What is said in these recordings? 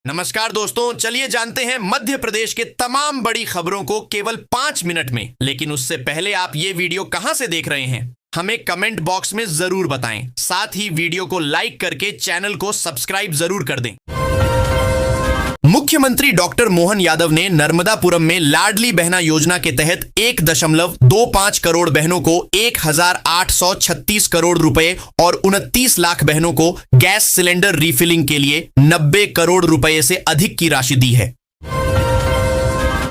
नमस्कार दोस्तों, चलिए जानते हैं मध्य प्रदेश के तमाम बड़ी खबरों को केवल 5 मिनट में। लेकिन उससे पहले आप ये वीडियो कहां से देख रहे हैं हमें कमेंट बॉक्स में जरूर बताएं। साथ ही वीडियो को लाइक करके चैनल को सब्सक्राइब जरूर कर दें। मुख्यमंत्री डॉक्टर मोहन यादव ने नर्मदापुरम में लाडली बहना योजना के तहत 1.25 करोड़ बहनों को 1,836 करोड़ रुपए और 29 लाख बहनों को गैस सिलेंडर रीफिलिंग के लिए 90 करोड़ रुपए से अधिक की राशि दी है।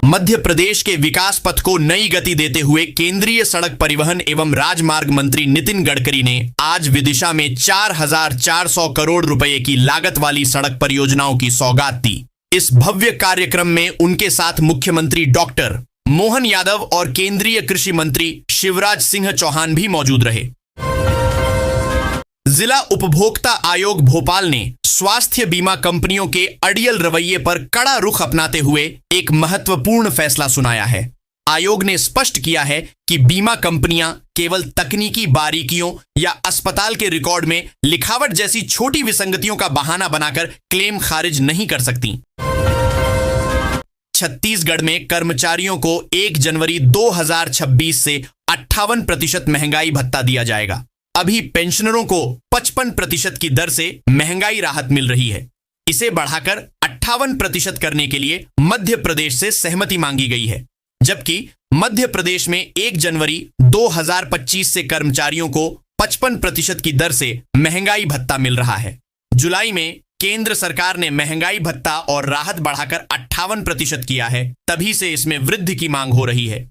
मध्य प्रदेश के विकास पथ को नई गति देते हुए केंद्रीय सड़क परिवहन एवं राजमार्ग मंत्री नितिन गडकरी ने आज विदिशा में 4,400 करोड़ रुपए की लागत वाली सड़क परियोजनाओं की सौगात दी। इस भव्य कार्यक्रम में उनके साथ मुख्यमंत्री डॉक्टर मोहन यादव और केंद्रीय कृषि मंत्री शिवराज सिंह चौहान भी मौजूद रहे। जिला उपभोक्ता आयोग भोपाल ने स्वास्थ्य बीमा कंपनियों के अड़ियल रवैये पर कड़ा रुख अपनाते हुए एक महत्वपूर्ण फैसला सुनाया है। आयोग ने स्पष्ट किया है कि बीमा कंपनियां केवल तकनीकी बारीकियों या अस्पताल के रिकॉर्ड में लिखावट जैसी छोटी विसंगतियों का बहाना बनाकर क्लेम खारिज नहीं कर सकती। छत्तीसगढ़ में कर्मचारियों को 1 जनवरी 2026 से 58% महंगाई भत्ता दिया जाएगा। अभी पेंशनरों को 55% की दर से महंगाई राहत मिल रही है। इसे बढ़ाकर 58% करने के लिए मध्य प्रदेश से सहमति मांगी गई है। जबकि मध्य प्रदेश में 1 जनवरी 2025 से कर्मचारियों को 55% की दर से महंगाई भत्ता मिल रहा है। जुलाई में केंद्र सरकार ने महंगाई भत्ता और राहत बढ़ाकर 58% किया है, तभी से इसमें वृद्धि की मांग हो रही है।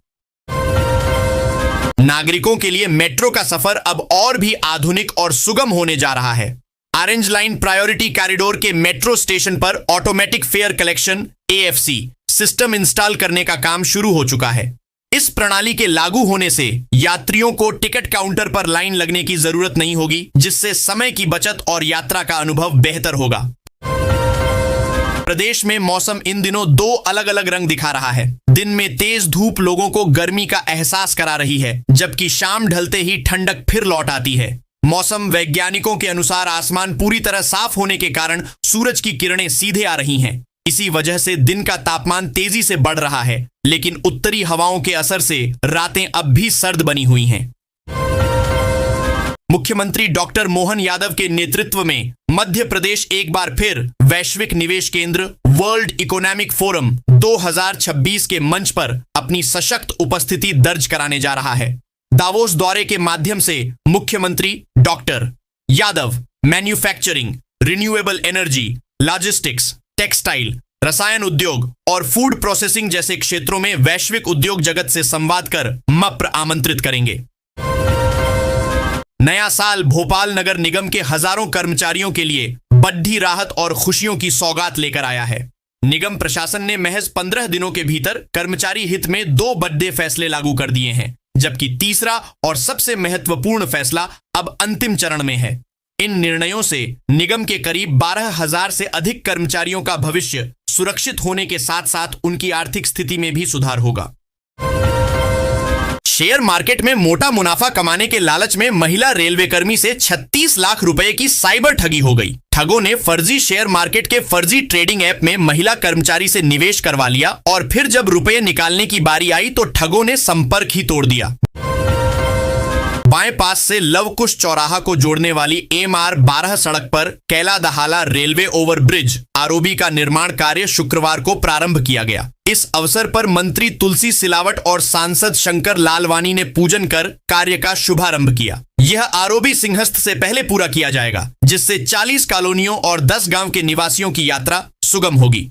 नागरिकों के लिए मेट्रो का सफर अब और भी आधुनिक और सुगम होने जा रहा है। ऑरेंज लाइन प्रायोरिटी कॉरिडोर के मेट्रो स्टेशन पर automatic fair collection AFC system install करने का काम शुरू हो चुका है। इस प्रणाली के लागू होने से यात्रियों को टिकट काउंटर पर लाइन लगने की जरूरत नहीं होगी, जिससे समय की बचत और यात्रा का अनुभव बेहतर होगा। प्रदेश में मौसम इन दिनों 2 अलग अलग रंग दिखा रहा है। दिन में तेज धूप लोगों को गर्मी का एहसास करा रही है, जबकि शाम ढलते ही ठंडक फिर लौट आती है। मौसम वैज्ञानिकों के अनुसार आसमान पूरी तरह साफ होने के कारण सूरज की किरणें सीधे आ रही हैं। इसी वजह से दिन का तापमान तेजी से बढ़ रहा है, लेकिन उत्तरी हवाओं के असर से रातें अब भी सर्द बनी हुई हैं। मुख्यमंत्री डॉक्टर मोहन यादव के नेतृत्व में मध्य प्रदेश एक बार फिर वैश्विक निवेश केंद्र वर्ल्ड इकोनॉमिक फोरम 2026 के मंच पर अपनी सशक्त उपस्थिति दर्ज कराने जा रहा है। दावोस दौरे के माध्यम से मुख्यमंत्री doctor Yadav manufacturing, renewable energy, logistics, textile, रसायन उद्योग और फूड प्रोसेसिंग जैसे क्षेत्रों में वैश्विक उद्योग जगत से संवाद कर मप्र आमंत्रित करेंगे। नया साल भोपाल नगर निगम के हजारों कर्मचारियों के लिए बड्ढी राहत और खुशियों की सौगात लेकर आया है। निगम प्रशासन ने महज 15 दिनों के भीतर कर्मचारी हित में 2 बड़े फैसले लागू कर दिए हैं, जबकि तीसरा और सबसे महत्वपूर्ण फैसला अब अंतिम चरण में है। इन निर्णयों से निगम के करीब 12,000 से अधिक कर्मचारियों का भविष्य सुरक्षित होने के साथ साथ उनकी आर्थिक स्थिति में भी सुधार होगा। शेयर मार्केट में मोटा मुनाफा कमाने के लालच में महिला रेलवे कर्मी से 36 लाख रुपए की साइबर ठगी हो गई। ठगों ने फर्जी शेयर मार्केट के फर्जी ट्रेडिंग ऐप में महिला कर्मचारी से निवेश करवा लिया और फिर जब रुपए निकालने की बारी आई तो ठगों ने संपर्क ही तोड़ दिया। बाएं पास से लवकुश चौराहा को जोड़ने वाली MR 12 सड़क पर कैला दहाला रेलवे ओवरब्रिज ROB का निर्माण कार्य शुक्रवार को प्रारंभ किया गया। इस अवसर पर मंत्री तुलसी सिलावट और सांसद शंकर लालवानी ने पूजन कर कार्य का शुभारंभ किया। यह ROB सिंहस्थ से पहले पूरा किया जाएगा, जिससे 40 कॉलोनियों और 10 गांव के निवासियों की यात्रा सुगम होगी।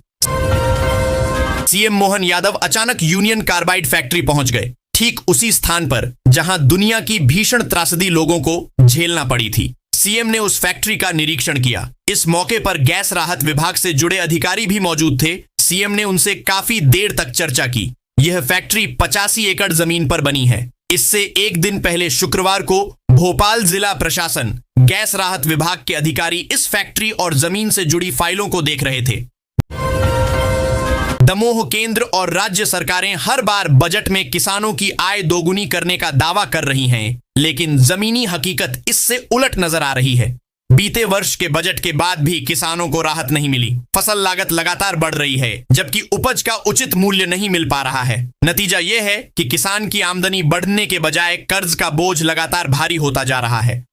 CM मोहन यादव अचानक यूनियन कार्बाइड फैक्ट्री पहुंच गए, ठीक उसी स्थान पर जहां दुनिया की भीषण त्रासदी लोगों को झेलना पड़ी थी। CM ने उस फैक्ट्री का निरीक्षण किया। इस मौके पर गैस राहत विभाग से जुड़े अधिकारी भी मौजूद थे। CM ने उनसे काफी देर तक चर्चा की। यह फैक्ट्री 85 एकड़ जमीन पर बनी है। इससे एक दिन पहले शुक्रवार को भोपाल जिला प्रशासन, गैस राहत विभाग के अधिकारी इस फैक्ट्री और जमीन से जुड़ी फाइलों को देख रहे थे। दमोह केंद्र और राज्य सरकारें हर बार बजट में किसानों की आय दोगुनी करने का दावा कर रही हैं, लेकिन जमीनी हकीकत इससे उलट नजर आ रही है। बीते वर्ष के बजट के बाद भी किसानों को राहत नहीं मिली। फसल लागत लगातार बढ़ रही है, जबकि उपज का उचित मूल्य नहीं मिल पा रहा है। नतीजा यह है कि किसान की आमदनी बढ़ने के बजाय कर्ज का बोझ लगातार भारी होता जा रहा है।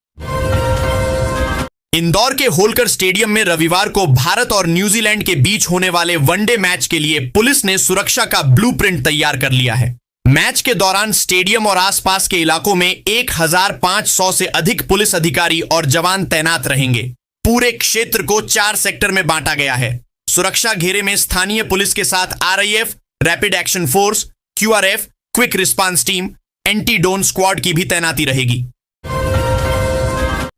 इंदौर के होलकर स्टेडियम में रविवार को भारत और न्यूजीलैंड के बीच होने वाले वनडे मैच के लिए पुलिस ने सुरक्षा का ब्लूप्रिंट तैयार कर लिया है। मैच के दौरान स्टेडियम और आसपास के इलाकों में 1500 से अधिक पुलिस अधिकारी और जवान तैनात रहेंगे। पूरे क्षेत्र को 4 सेक्टर में बांटा गया है। सुरक्षा घेरे में स्थानीय पुलिस के साथ RIF, rapid action force, QRF, quick response team, anti drone squad की भी तैनाती रहेगी।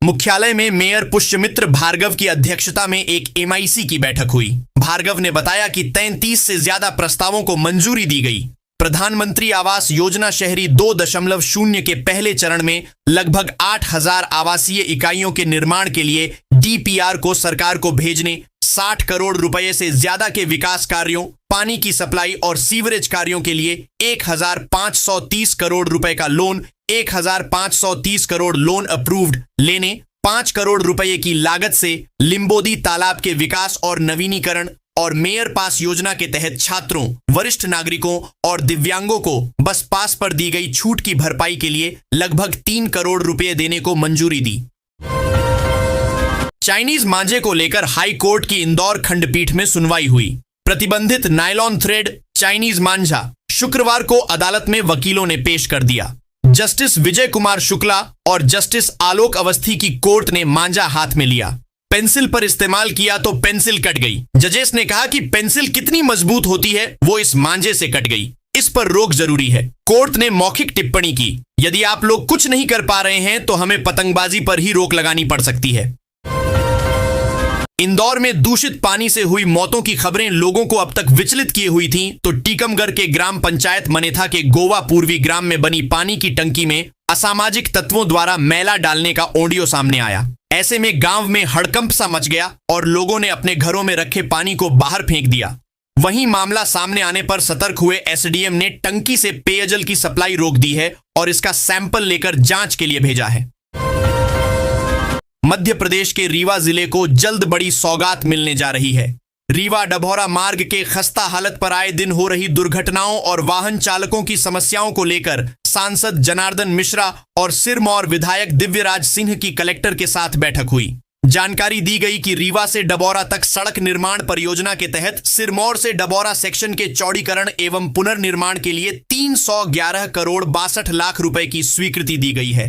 मुख्यालय में मेयर पुष्यमित्र भार्गव की अध्यक्षता में एक MIC की बैठक हुई। भार्गव ने बताया कि 33 से ज्यादा प्रस्तावों को मंजूरी दी गई। प्रधानमंत्री आवास योजना शहरी 2.0 के पहले चरण में लगभग 8000 आवासीय इकाइयों के निर्माण के लिए DPR को सरकार को भेजने, 60 करोड़ रुपए से ज्यादा के विकास कार्यों, पानी की सप्लाई और सीवरेज कार्यों के लिए 1530 करोड़ रुपए का लोन, 1530 करोड़ लोन अप्रूव्ड लेने, 5 करोड़ रुपए की लागत से लिम्बोदी तालाब के विकास और नवीनीकरण और मेयर पास योजना के तहत छात्रों, वरिष्ठ नागरिकों और दिव्यांगों को बस पास पर दी गई छूट की भरपाई के लिए लगभग 3 करोड़ रुपए देने को मंजूरी दी। चाइनीज मांझे को लेकर हाई कोर्ट की इंदौर खंडपीठ में सुनवाई हुई। प्रतिबंधित नायलॉन थ्रेड चाइनीज मांझा शुक्रवार को अदालत में वकीलों ने पेश कर दिया। जस्टिस विजय कुमार शुक्ला और जस्टिस आलोक अवस्थी की कोर्ट ने मांझा हाथ में लिया। पेंसिल पर इस्तेमाल किया तो पेंसिल कट गई। जजेस ने कहा कि पेंसिल कितनी मजबूत होती है, वो इस मांझे से कट गई। इस पर रोक जरूरी है। कोर्ट ने मौखिक टिप्पणी की, यदि आप लोग कुछ नहीं कर पा रहे हैं तो हमें पतंगबाजी पर ही रोक लगानी पड़ सकती है। इंदौर में दूषित पानी से हुई मौतों की खबरें लोगों को अब तक विचलित किए हुई थीं, तो टीकमगढ़ के ग्राम पंचायत मनेथा के गोवा पूर्वी ग्राम में बनी पानी की टंकी में असामाजिक तत्वों द्वारा मैला डालने का ऑडियो सामने आया। ऐसे में गांव में हड़कंप सा मच गया और लोगों ने अपने घरों में रखे पानी को बाहर फेंक दिया। वहीं मामला सामने आने पर सतर्क हुए SDM ने टंकी से पेयजल की सप्लाई रोक दी है और इसका सैंपल लेकर जांच के लिए भेजा है। मध्य प्रदेश के रीवा जिले को जल्द बड़ी सौगात मिलने जा रही है। रीवा डभौरा मार्ग के खस्ता हालत पर आए दिन हो रही दुर्घटनाओं और वाहन चालकों की समस्याओं को लेकर सांसद जनार्दन मिश्रा और सिरमौर विधायक दिव्यराज सिंह की कलेक्टर के साथ बैठक हुई। जानकारी दी गई कि रीवा से डबौरा तक सड़क निर्माण परियोजना के तहत सिरमौर से डबौरा सेक्शन के चौड़ीकरण एवं पुनर्निर्माण के लिए 311 करोड़ 62 लाख रुपए की स्वीकृति दी गई है।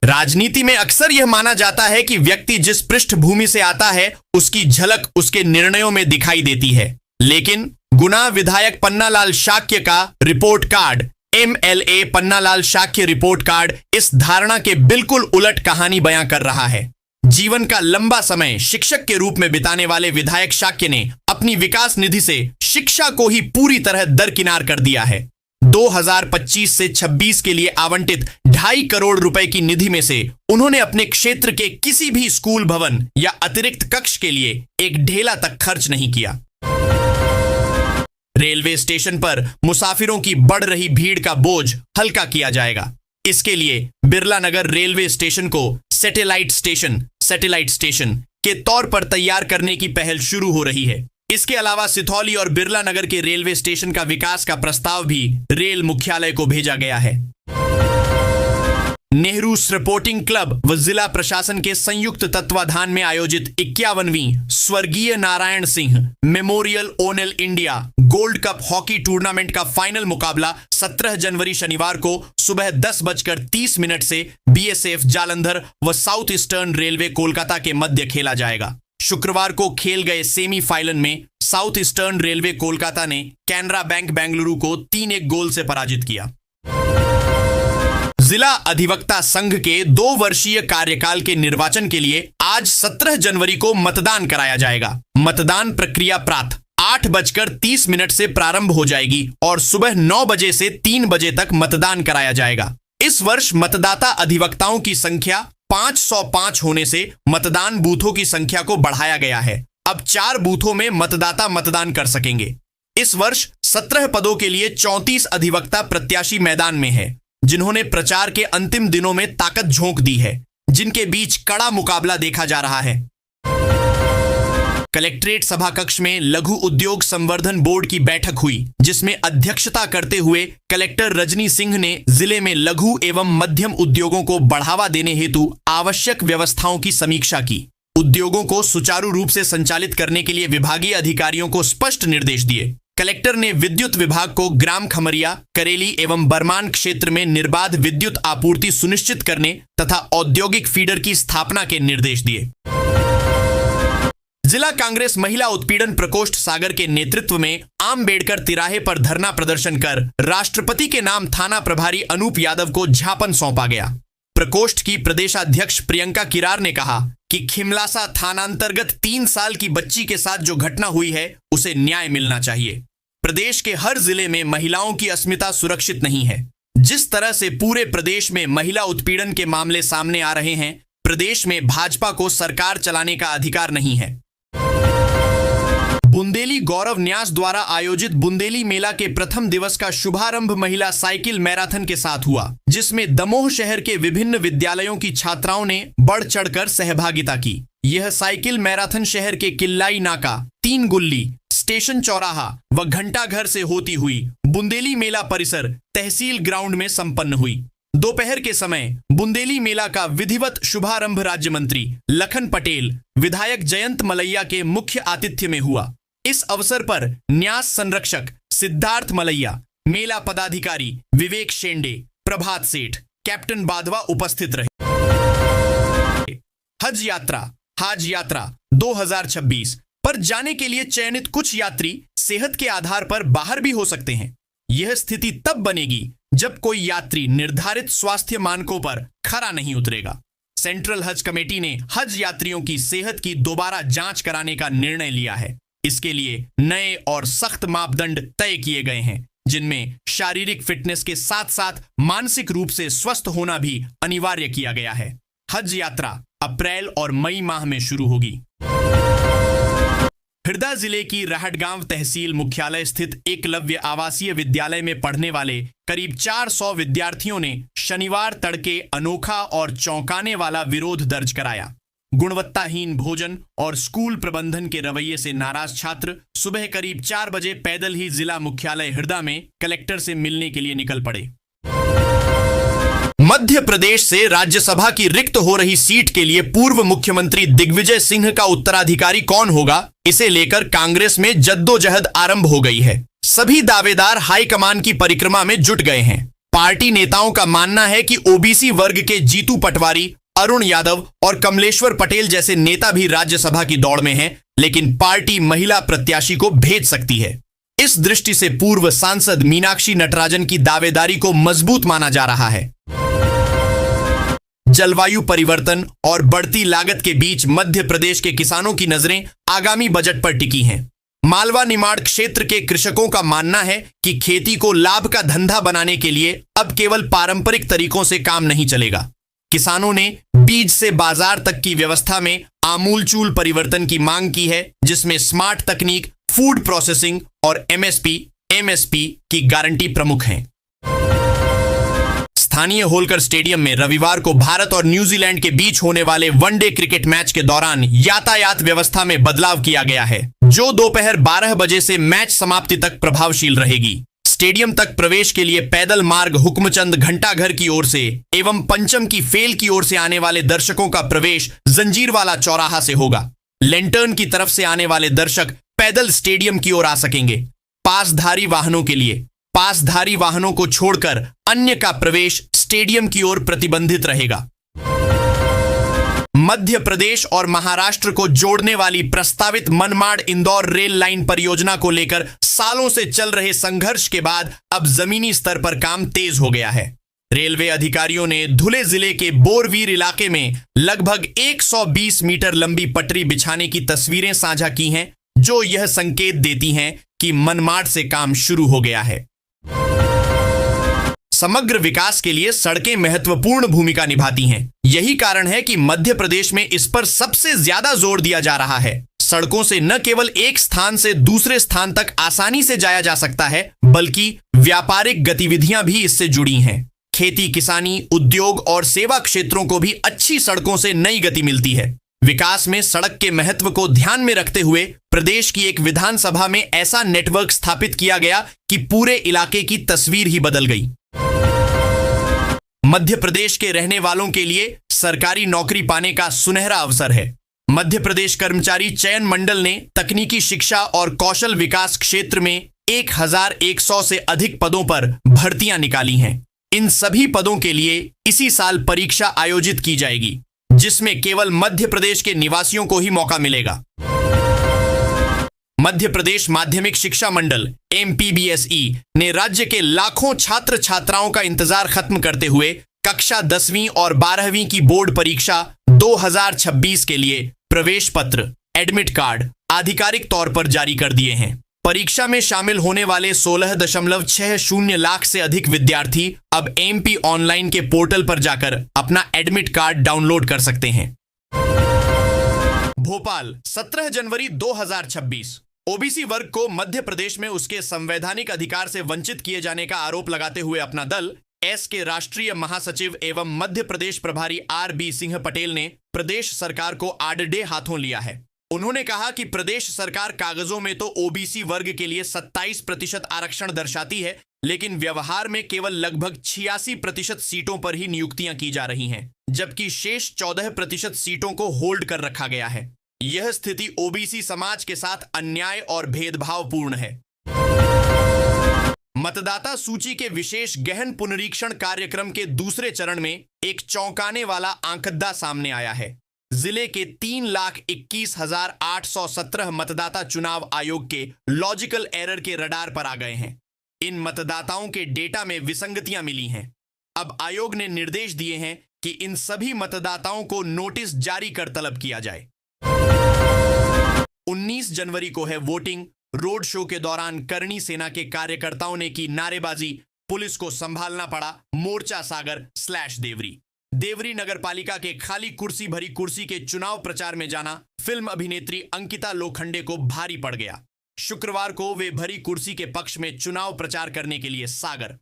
राजनीति में अक्सर यह माना जाता है कि व्यक्ति जिस पृष्ठभूमि से आता है उसकी झलक उसके निर्णयों में दिखाई देती है, लेकिन गुना विधायक पन्नालाल शाक्य का report card, MLA Pannalal Shakya report card इस धारणा के बिल्कुल उलट कहानी बयां कर रहा है। जीवन का लंबा समय शिक्षक के रूप में बिताने वाले विधायक शाक्य ने अपनी विकास निधि से शिक्षा को ही पूरी तरह दरकिनार कर दिया है। 2025 से 26 के लिए आवंटित 2.5 करोड़ रुपए की निधि में से उन्होंने अपने क्षेत्र के किसी भी स्कूल भवन या अतिरिक्त कक्ष के लिए एक ढेला तक खर्च नहीं किया। रेलवे स्टेशन पर मुसाफिरों की बढ़ रही भीड़ का बोझ हल्का किया जाएगा। इसके लिए बिरला नगर रेलवे स्टेशन को सैटेलाइट स्टेशन के तौर पर तैयार करने की पहल शुरू हो रही है। इसके अलावा सिथौली और बिरला नगर के रेलवे स्टेशन का विकास का प्रस्ताव भी रेल मुख्यालय को भेजा गया है। नेहरू स्पोर्टिंग क्लब व जिला प्रशासन के संयुक्त तत्वाधान में आयोजित 51वीं स्वर्गीय Narayan Singh memorial O'Neill India gold cup hockey tournament का फाइनल मुकाबला 17 जनवरी शनिवार को सुबह 10:30 से BSF जालंधर व साउथ ईस्टर्न रेलवे कोलकाता के मध्य खेला जाएगा। शुक्रवार को खेल गए सेमीफाइनल में साउथ ईस्टर्न रेलवे कोलकाता ने कैनरा बैंक बेंगलुरु को 3-1 गोल से पराजित किया। जिला अधिवक्ता संघ के 2 वर्षीय कार्यकाल के निर्वाचन के लिए आज 17 जनवरी को मतदान कराया जाएगा। मतदान प्रक्रिया प्रातः 8:30 से प्रारंभ हो जाएगी और सुबह 9 बजे से 3 बजे तक मतदान कराया जाएगा। इस वर्ष मतदाता अधिवक्ताओं की संख्या 505 होने से मतदान बूथों की संख्या को बढ़ाया गया है। अब 4 बूथों में मतदाता मतदान कर सकेंगे। इस वर्ष 17 पदों के लिए 34 अधिवक्ता प्रत्याशी मैदान में है, जिन्होंने प्रचार के अंतिम दिनों में ताकत झोंक दी है। जिनके बीच कड़ा मुकाबला देखा जा रहा है। कलेक्ट्रेट सभा कक्ष में लघु उद्योग संवर्धन बोर्ड की बैठक हुई, जिसमें अध्यक्षता करते हुए कलेक्टर रजनी सिंह ने जिले में लघु एवं मध्यम उद्योगों को बढ़ावा देने हेतु आवश्यक व्यवस्थाओं की समीक्षा की। उद्योगों को सुचारू रूप से संचालित करने के लिए विभागीय अधिकारियों को स्पष्ट निर्देश दिए। कलेक्टर ने विद्युत विभाग को ग्राम खमरिया, करेली एवं बरमान क्षेत्र में निर्बाध विद्युत आपूर्ति सुनिश्चित करने तथा औद्योगिक फीडर की स्थापना के निर्देश दिए। जिला कांग्रेस महिला उत्पीड़न प्रकोष्ठ सागर के नेतृत्व में आम्बेडकर तिराहे पर धरना प्रदर्शन कर राष्ट्रपति के नाम थाना प्रभारी अनूप यादव को ज्ञापन सौंपा गया। प्रकोष्ठ की प्रदेशाध्यक्ष प्रियंका किरार ने कहा कि खिमलासा थानांतर्गत 3 साल की बच्ची के साथ जो घटना हुई है उसे न्याय मिलना चाहिए। प्रदेश के हर जिले में महिलाओं की अस्मिता सुरक्षित नहीं है। जिस तरह से पूरे प्रदेश में महिला उत्पीड़न के मामले सामने आ रहे हैं, प्रदेश में भाजपा को सरकार चलाने का अधिकार नहीं है। बुंदेली गौरव न्यास द्वारा आयोजित बुंदेली मेला के प्रथम दिवस का शुभारंभ महिला साइकिल मैराथन के साथ हुआ, जिसमें दमोह शहर के विभिन्न विद्यालयों की छात्राओं ने बढ़ चढ़कर सहभागिता की। यह साइकिल मैराथन शहर के किल्लाई नाका, 3 गुल्ली, स्टेशन चौराहा व घंटाघर से होती हुई बुंदेली मेला परिसर तहसील ग्राउंड में संपन्न हुई। दोपहर के समय बुंदेली मेला का विधिवत शुभारंभ राज्य मंत्री लखन पटेल, विधायक जयंत मलैया के मुख्य आतिथ्य में हुआ। इस अवसर पर न्यास संरक्षक सिद्धार्थ मलैया, मेला पदाधिकारी विवेक शेंडे, प्रभात सेठ, कैप्टन बाधवा उपस्थित रहे। हज यात्रा 2026 पर जाने के लिए चयनित कुछ यात्री सेहत के आधार पर बाहर भी हो सकते हैं। यह स्थिति तब बनेगी जब कोई यात्री निर्धारित स्वास्थ्य मानकों पर खरा नहीं उतरेगा। सेंट्रल हज कमेटी ने हज यात्रियों की सेहत की दोबारा जांच कराने का निर्णय लिया है। इसके लिए नए और सख्त मापदंड तय किए गए हैं, जिनमें शारीरिक फिटनेस के साथ साथ मानसिक रूप से स्वस्थ होना भी अनिवार्य किया गया है। हज यात्रा अप्रैल और मई माह में शुरू होगी। हरदा जिले की राहटगांव तहसील मुख्यालय स्थित एकलव्य आवासीय विद्यालय में पढ़ने वाले करीब 400 विद्यार्थियों ने शनिवार तड़के अनोखा और चौंकाने वाला विरोध दर्ज कराया। गुणवत्ताहीन भोजन और स्कूल प्रबंधन के रवैये से नाराज छात्र सुबह करीब 4 बजे पैदल ही जिला मुख्यालय हरदा में कलेक्टर से मिलने के लिए निकल पड़े। मध्य प्रदेश से राज्यसभा की रिक्त हो रही सीट के लिए पूर्व मुख्यमंत्री दिग्विजय सिंह का उत्तराधिकारी कौन होगा, इसे लेकर कांग्रेस में जद्दोजहद आरंभ हो गई है। सभी दावेदार हाईकमान की परिक्रमा में जुट गए हैं। पार्टी नेताओं का मानना है कि ओबीसी वर्ग के जीतू पटवारी, अरुण यादव और कमलेश्वर पटेल जैसे नेता भी राज्यसभा की दौड़ में हैं, लेकिन पार्टी महिला प्रत्याशी को भेज सकती है। इस दृष्टि से पूर्व सांसद मीनाक्षी नटराजन की दावेदारी को मजबूत माना जा रहा है। जलवायु परिवर्तन और बढ़ती लागत के बीच मध्य प्रदेश के किसानों की नजरें आगामी बजट पर टिकी हैं। मालवा निमाड़ क्षेत्र के कृषकों का मानना है कि खेती को लाभ का धंधा बनाने के लिए अब केवल पारंपरिक तरीकों से काम नहीं चलेगा। किसानों ने बीज से बाजार तक की व्यवस्था में आमूलचूल परिवर्तन की मांग की है, जिसमें स्मार्ट तकनीक, फूड प्रोसेसिंग और एमएसपी की गारंटी प्रमुख हैं। स्थानीय होलकर स्टेडियम में रविवार को भारत और न्यूजीलैंड के बीच होने वाले वनडे क्रिकेट मैच के दौरान यातायात व्यवस्था में बदलाव किया गया है, जो दोपहर 12 बजे से मैच समाप्ति तक प्रभावशील रहेगी। स्टेडियम तक प्रवेश के लिए पैदल मार्ग हुक्मचंद घंटाघर की ओर से एवं पंचम की फेल की ओर से आने वाले दर्शकों का प्रवेश जंजीरवाला चौराहा से होगा। लेंटर्न की तरफ से आने वाले दर्शक पैदल स्टेडियम की ओर आ सकेंगे। पासधारी वाहनों के लिए पासधारी वाहनों को छोड़कर अन्य का प्रवेश स्टेडियम की ओर प्रतिबंधित रहेगा। मध्य प्रदेश और महाराष्ट्र को जोड़ने वाली प्रस्तावित मनमाड़ इंदौर रेल लाइन परियोजना को लेकर सालों से चल रहे संघर्ष के बाद अब जमीनी स्तर पर काम तेज हो गया है। रेलवे अधिकारियों ने धुले जिले के बोरवीर इलाके में लगभग 120 मीटर लंबी पटरी बिछाने की तस्वीरें साझा की हैं, जो यह संकेत देती हैं कि मनमाड़ से काम शुरू हो गया है। समग्र विकास के लिए सड़कें महत्वपूर्ण भूमिका निभाती हैं। यही कारण है कि मध्य प्रदेश में इस पर सबसे ज्यादा जोर दिया जा रहा है। सड़कों से न केवल एक स्थान से दूसरे स्थान तक आसानी से जाया जा सकता है, बल्कि व्यापारिक गतिविधियां भी इससे जुड़ी हैं। खेती किसानी, उद्योग और सेवा क्षेत्रों को भी अच्छी सड़कों से नई गति मिलती है। विकास में सड़क के महत्व को ध्यान में रखते हुए प्रदेश की एक विधानसभा में ऐसा नेटवर्क स्थापित किया गया कि पूरे इलाके की तस्वीर ही बदल गई। मध्य प्रदेश के रहने वालों के लिए सरकारी नौकरी पाने का सुनहरा अवसर है। मध्य प्रदेश कर्मचारी चयन मंडल ने तकनीकी शिक्षा और कौशल विकास क्षेत्र में 1100 से अधिक पदों पर भर्तियां निकाली हैं। इन सभी पदों के लिए इसी साल परीक्षा आयोजित की जाएगी, जिसमें केवल मध्य प्रदेश के निवासियों को ही मौका मिलेगा। मध्य प्रदेश माध्यमिक शिक्षा मंडल MPBSE ने राज्य के लाखों छात्र छात्राओं का इंतजार खत्म करते हुए कक्षा 10वीं और 12वीं की बोर्ड परीक्षा 2026 के लिए प्रवेश पत्र, एडमिट कार्ड आधिकारिक तौर पर जारी कर दिए हैं। परीक्षा में शामिल होने वाले 16.60 लाख से अधिक विद्यार्थी अब MP ऑनलाइन के पोर्टल पर जाकर अपना एडमिट कार्ड डाउनलोड कर सकते हैं। भोपाल 17 जनवरी 2026। ओबीसी वर्ग को मध्य प्रदेश में उसके संवैधानिक अधिकार से वंचित किए जाने का आरोप लगाते हुए अपना दल एस के राष्ट्रीय महासचिव एवं मध्य प्रदेश प्रभारी RB सिंह पटेल ने प्रदेश सरकार को आड़े हाथों लिया है। उन्होंने कहा कि प्रदेश सरकार कागजों में तो ओबीसी वर्ग के लिए 27% आरक्षण दर्शाती है, लेकिन व्यवहार में केवल लगभग 86% सीटों पर ही नियुक्तियां की जा रही हैं, जबकि शेष 14% सीटों को होल्ड कर रखा गया है। यह स्थिति ओबीसी समाज के साथ अन्याय और भेदभावपूर्ण है। मतदाता सूची के विशेष गहन पुनरीक्षण कार्यक्रम के दूसरे चरण में एक चौंकाने वाला आंकड़ा सामने आया है। जिले के 3,21,817 मतदाता चुनाव आयोग के लॉजिकल एरर के रडार पर आ गए हैं। इन मतदाताओं के डेटा में विसंगतियां मिली हैं। अब आयोग ने निर्देश दिए हैं कि इन सभी मतदाताओं को नोटिस जारी कर तलब किया जाए। 19 जनवरी को है वोटिंग। रोड शो के दौरान करणी सेना के कार्यकर्ताओं ने की नारेबाजी, पुलिस को संभालना पड़ा मोर्चा सागर /देवरी। देवरी नगरपालिका के खाली कुर्सी भरी कुर्सी के चुनाव प्रचार में जाना फिल्म अभिनेत्री अंकिता लोखंडे को भारी पड़ गया। शुक्रवार को वे भरी कुर्सी के पक्ष में चुनाव प्रचार करने के लिए सागर।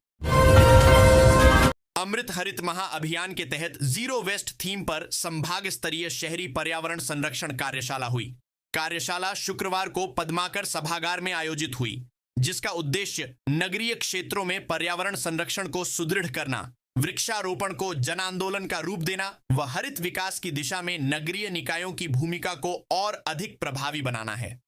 अमृत हरित महाअभियान के तहत जीरो वेस्ट थीम पर संभाग स्तरीय शहरी पर्यावरण संरक्षण कार्यशाला हुई। कार्यशाला शुक्रवार को पद्माकर सभागार में आयोजित हुई, जिसका उद्देश्य नगरीय क्षेत्रों में पर्यावरण संरक्षण को सुदृढ़ करना, वृक्षारोपण को जन आंदोलन का रूप देना व हरित विकास की दिशा में नगरीय निकायों की भूमिका को और अधिक प्रभावी बनाना है।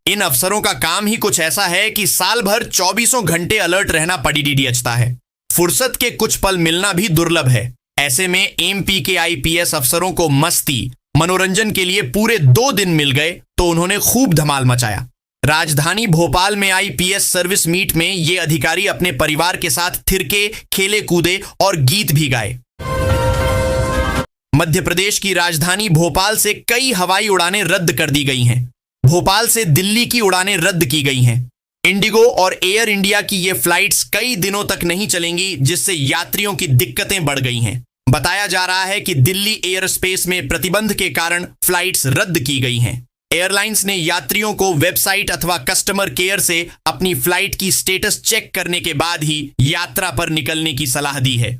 इन अफसरों का काम ही कुछ ऐसा है कि साल भर 24 घंटे अलर्ट रहना पड़ी DDHता है। फुर्सत के कुछ पल मिलना भी दुर्लभ है। ऐसे में MP के IPS अफसरों को मस्ती मनोरंजन के लिए पूरे 2 दिन मिल गए तो उन्होंने खूब धमाल मचाया। राजधानी भोपाल में IPS सर्विस मीट में ये अधिकारी अपने परिवार के साथ थिरके, खेले कूदे और गीत भी गाए। मध्य प्रदेश की राजधानी भोपाल से कई हवाई उड़ानें रद्द कर दी गई हैं। भोपाल से दिल्ली की उड़ानें रद्द की गई हैं। इंडिगो और एयर इंडिया की ये फ्लाइट्स कई दिनों तक नहीं चलेंगी, जिससे यात्रियों की दिक्कतें बढ़ गई हैं। बताया जा रहा है कि दिल्ली एयर स्पेस में प्रतिबंध के कारण फ्लाइट्स रद्द की गई हैं। एयरलाइंस ने यात्रियों को वेबसाइट अथवा कस्टमर केयर से अपनी फ्लाइट की स्टेटस चेक करने के बाद ही यात्रा पर निकलने की सलाह दी है।